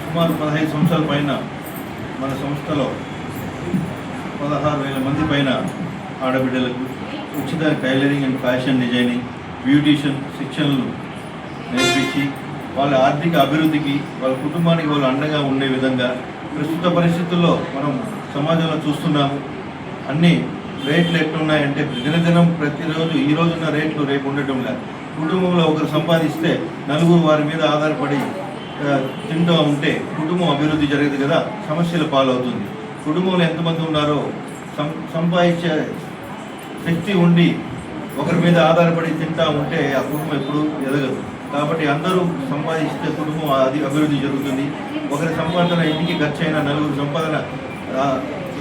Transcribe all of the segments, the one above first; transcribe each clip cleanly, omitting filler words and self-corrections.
సుమారు 15 సంవత్సరాల పైన మన సంస్థలో 16,000 మంది పైన ఆడబిడ్డలకు ఉచిత tailoring and fashion designing, beautician శిక్షణలు నేర్పించి వాళ్ళ ఆర్థిక అభివృద్ధికి, వాళ్ళ కుటుంబానికి వాళ్ళు అండగా ఉండే విధంగా ప్రస్తుత పరిస్థితుల్లో మనం సమాజంలో చూస్తున్నాము. అన్ని రేట్లు ఎట్లున్నాయంటే దినదినం ప్రతిరోజు ఈ రోజున్న రేట్లు రేపు ఉండటం లేదు. కుటుంబంలో ఒకరు సంపాదిస్తే నలుగురు వారి మీద ఆధారపడి తింటూ ఉంటే కుటుంబం అభివృద్ధి జరగదు కదా, సమస్యల పాలవుతుంది. కుటుంబంలో ఎంతమంది ఉన్నారో సంపాదించే శక్తి ఉండి ఒకరి మీద ఆధారపడి తింటూ ఉంటే ఆ కుటుంబం ఎప్పుడు ఎదగదు. కాబట్టి అందరూ సంపాదిస్తే కుటుంబం అది అభివృద్ధి జరుగుతుంది. ఒకరి సంపాదన ఇంటికి ఖర్చు అయిన నలుగురు సంపాదన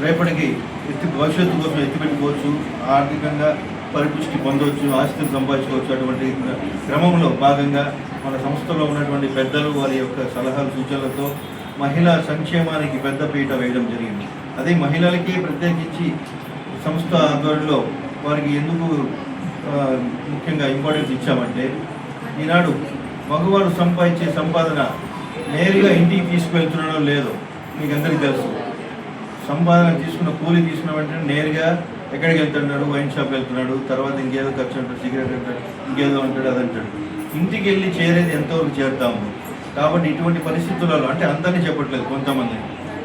రేపటికి భవిష్యత్తు కోసం ఎత్తిపెట్టుకోవచ్చు, ఆర్థికంగా పరిపుష్టి పొందవచ్చు, ఆస్తులు సంపాదించుకోవచ్చు. అటువంటి క్రమంలో భాగంగా మన సంస్థలో ఉన్నటువంటి పెద్దలు వారి యొక్క సలహాలు సూచనలతో మహిళా సంక్షేమానికి పెద్దపీట వేయడం జరిగింది. అదే మహిళలకి ప్రత్యేకించి సంస్థ ఆధ్వర్యంలో వారికి ఎందుకు ముఖ్యంగా ఇంపార్టెన్స్ ఇచ్చామంటే, ఈనాడు మగవారు సంపాదించే సంపాదన నేరుగా ఇంటికి తీసుకువెళ్తున్నాడో లేదో మీకు అందరికీ తెలుసు. సంపాదన తీసుకున్న కూలి తీసుకున్న వెంటనే నేరుగా ఎక్కడికి వెళ్తున్నాడు, వైన్ షాప్ వెళ్తున్నాడు, తర్వాత ఇంకేదో ఖర్చు అంటాడు, సిగరెట్ అంటాడు, ఇంకేదో అంటాడు, అదంటాడు. ఇంటికి వెళ్ళి చేరేది ఎంతవరకు చేరుతాము. కాబట్టి ఇటువంటి పరిస్థితులలో, అంటే అందరినీ చెప్పట్లేదు, కొంతమంది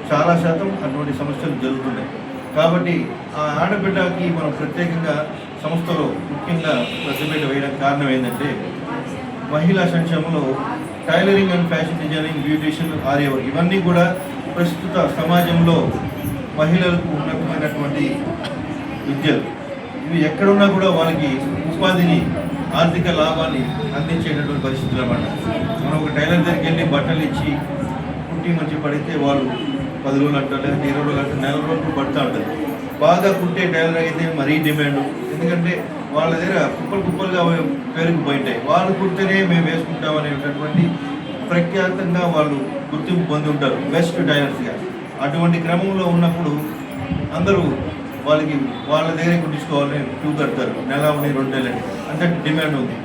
చాలా శాతం అటువంటి సమస్యలు జరుగుతున్నాయి. కాబట్టి ఆ ఆడబిడ్డకి మనం ప్రత్యేకంగా సంస్థలో ముఖ్యంగా పెద్దపీట వేయడానికి కారణం ఏంటంటే, మహిళా సంక్షేమంలో tailoring and fashion designing, beautician, ఆర్యవర్క్ ఇవన్నీ కూడా ప్రస్తుత సమాజంలో మహిళలకు ఉన్నతమైనటువంటి విద్యలు. ఇవి ఎక్కడున్నా కూడా వాళ్ళకి ఉపాధిని, ఆర్థిక లాభాన్ని అందించేటటువంటి పరిస్థితులు అన్నమాట. మనం ఒక టైలర్ దగ్గరికి వెళ్ళి బట్టలు ఇచ్చి కుట్టి మంచి పడితే వాళ్ళు 10 రోజులు అంటారు, లేకపోతే 20 రోజులు అంటారు, నెల రోజులు పడుతూ ఉంటుంది. బాగా కుట్టే టైలర్ అయితే మరీ డిమాండ్. ఎందుకంటే వాళ్ళ దగ్గర కుప్పలుగా పేరుకుపోయింటాయి. వాళ్ళు కుడితేనే మేము వేసుకుంటాం అనేటటువంటి ప్రఖ్యాతంగా వాళ్ళు గుర్తింపు పొంది ఉంటారు బెస్ట్ టైలర్స్గా. అటువంటి క్రమంలో ఉన్నప్పుడు అందరూ వాళ్ళ దగ్గర కుట్టించుకోవాలని క్యూ కడతారు. నెల 2 నెలలు అంత డిమాండ్ ఉంది.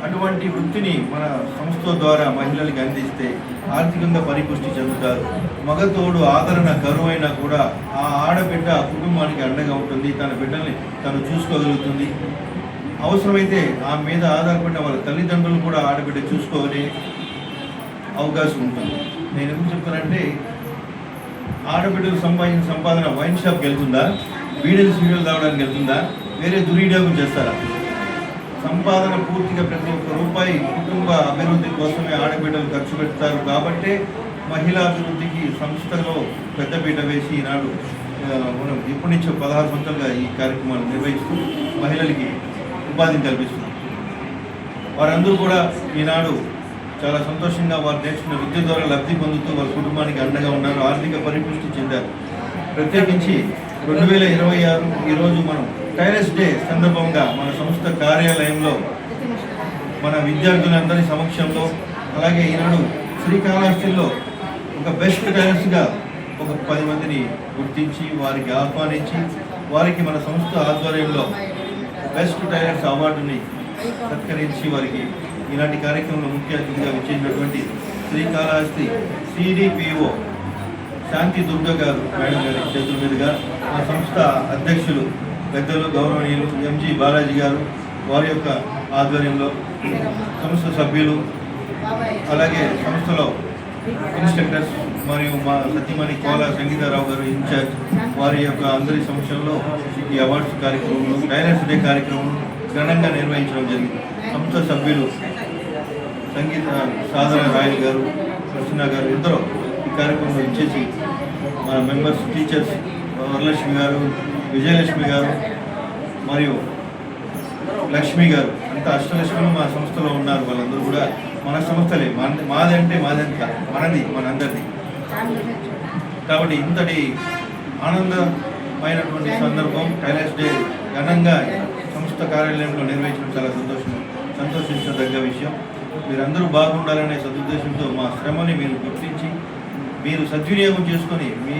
అటువంటి వృత్తిని మన సంస్థ ద్వారా మహిళలకి అందిస్తే ఆర్థికంగా పరిపుష్టి చెందుతారు. మగతోడు ఆదరణ కరువైనా కూడా ఆ ఆడబిడ్డ కుటుంబానికి అండగా ఉంటుంది. తన బిడ్డల్ని తను చూసుకోగలుగుతుంది. అవసరమైతే ఆమె మీద ఆధారపడిన వాళ్ళ తల్లిదండ్రులు కూడా ఆడబిడ్డ చూసుకోగలిగే అవకాశం ఉంటుంది. నేను ఎందుకు చెప్తానంటే, ఆడబిడ్డలు సంపాదించిన సంపాదన వైన్ షాప్కి వెళ్తుందా, సీరియల్ తాగడానికి వెళ్తుందా, వేరే దుర్వినియోగం చేస్తారా? సంపాదన పూర్తిగా ప్రతి ఒక్క రూపాయి కుటుంబ అభివృద్ధి కోసమే ఆడబిడ్డలు ఖర్చు పెడతారు. కాబట్టే మహిళా అభివృద్ధికి సంస్థలో పెద్దపీట వేసి ఈనాడు మనం ఇప్పటి నుంచో 16 సంవత్సరాలుగా ఈ కార్యక్రమాలు నిర్వహిస్తూ మహిళలకి ఉపాధిని కల్పిస్తున్నాం. వారందరూ కూడా ఈనాడు చాలా సంతోషంగా వారు నేర్చుకున్న విద్య ద్వారా లబ్ధి పొందుతూ వాళ్ళ కుటుంబానికి అండగా ఉన్నారు, ఆర్థిక పరిపుష్టి చెందారు. ప్రత్యేకించి 2026 ఈరోజు మనం టైలర్స్ డే సందర్భంగా మన సంస్థ కార్యాలయంలో మన విద్యార్థులందరి సమక్షంలో, అలాగే ఈనాడు శ్రీకాళహస్తిలో ఒక బెస్ట్ టైలర్స్గా ఒక 10 మందిని గుర్తించి వారికి ఆహ్వానించి వారికి మన సంస్థ ఆధ్వర్యంలో బెస్ట్ టైలర్స్ అవార్డుని సత్కరించి వారికి ఇలాంటి కార్యక్రమంలో ముఖ్య అతిథిగా విచ్చేసినటువంటి శ్రీకాళహస్తి సిడిపిఓ శాంతి దుర్గ గారు మేడం గారి చేతుల మీదుగా మా సంస్థ అధ్యక్షులు పెద్దలు గౌరవనీయులు ఎంజి బాలాజీ గారు వారి యొక్క ఆధ్వర్యంలో సంస్థ సభ్యులు, అలాగే సంస్థలో ఇన్స్ట్రక్టర్స్ మరియు మా సతీమణి కోలా సంగీతారావు గారు ఇన్ఛార్జ్ వారి యొక్క అందరి సమక్షంలో ఈ అవార్డ్స్ కార్యక్రమంలో టైలర్స్ డే కార్యక్రమం ఘనంగా నిర్వహించడం జరిగింది. సంస్థ సభ్యులు సంగీత సాధన రాయల్ గారు, ప్రసన్న గారు ఇద్దరు ఈ కార్యక్రమంలో ఇచ్చేసి మన మెంబర్స్, టీచర్స్ వరలక్ష్మి గారు, విజయలక్ష్మి గారు మరియు లక్ష్మి గారు, అంత అష్టలక్ష్మిలు మా సంస్థలో ఉన్నారు. వాళ్ళందరూ కూడా మన సంస్థలే, మాదంటే మాదంతా మనది, మనందరిది. కాబట్టి ఇంతటి ఆనందమైనటువంటి సందర్భం టైలర్స్ డే ఘనంగా సంస్థ కార్యాలయంలో నిర్వహించడం చాలా సంతోషించదగ్గ విషయం. మీరందరూ బాగుండాలనే సదుద్దేశంతో మా శ్రమని మీరు గుర్తించి మీరు సద్వినియోగం చేసుకొని మీ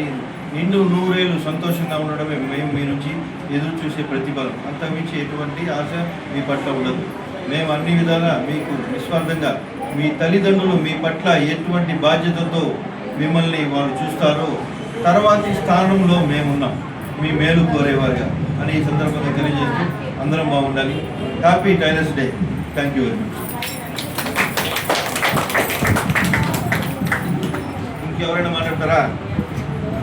నిండు నూరేళ్ళు సంతోషంగా ఉండడమే మేము మీ నుంచి ఎదురు చూసే ప్రతిఫలం. అంతకుమించి ఎటువంటి ఆశ మీ పట్ల ఉండదు. మేము అన్ని విధాలా మీకు నిస్వార్థంగా, మీ తల్లిదండ్రులు మీ పట్ల ఎటువంటి బాధ్యతతో మిమ్మల్ని వాళ్ళు చూస్తారో తర్వాతి స్థానంలో మేమున్నాం, మీ మేలు కోరేవారుగా అని ఈ సందర్భంగా తెలియజేస్తూ అందరం బాగుండాలి. Happy tailors day. Thank you very much. ఇంకెవరైనా మాట్లాడతారా?